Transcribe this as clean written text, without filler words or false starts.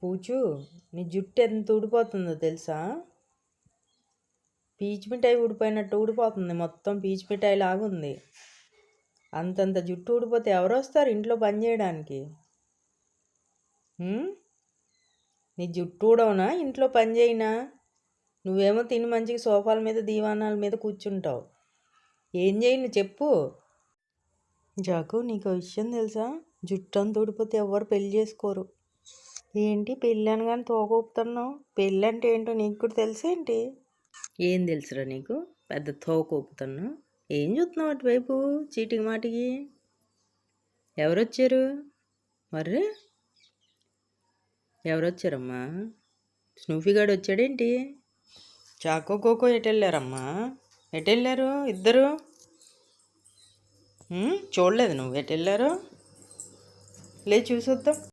పూచు, నీ జుట్టు ఎంత ఊడిపోతుందో తెలుసా? పీచు మిఠాయి ఊడిపోయినట్టు ఊడిపోతుంది, మొత్తం పీచు మిఠాయి లాగుంది. అంతంత జుట్టు ఊడిపోతే ఎవరు వస్తారు ఇంట్లో పని చేయడానికి? నీ జుట్టు ఊడవునా ఇంట్లో పని చేయినా? నువ్వేమో తిని మంచిగా సోఫాల మీద దీవానాల మీద కూర్చుంటావు. ఏం చేయను చెప్పు. జాకు, నీకు విషయం తెలుసా? జుట్టు అంత ఊడిపోతే ఎవరు పెళ్లి చేసుకోరు. ఏంటి పెళ్ళి అనగానే తోకూపుతున్నావు? పెళ్ళి అంటే ఏంటో నీకు కూడా తెలుసేంటి? ఏం తెలుసురా నీకు? పెద్ద తోకూపుతున్నావు. ఏం చూస్తున్నావు అటువైపు చీటికి మాటికి? ఎవరొచ్చారు మర్రే? ఎవరొచ్చారమ్మా? స్నూఫీగాడు వచ్చాడేంటి? Choco cocoa ఎటెళ్ళారమ్మా? ఎటెళ్ళారు ఇద్దరు? చూడలేదు నువ్వు ఎటెళ్ళారు? లే చూసొద్దాం.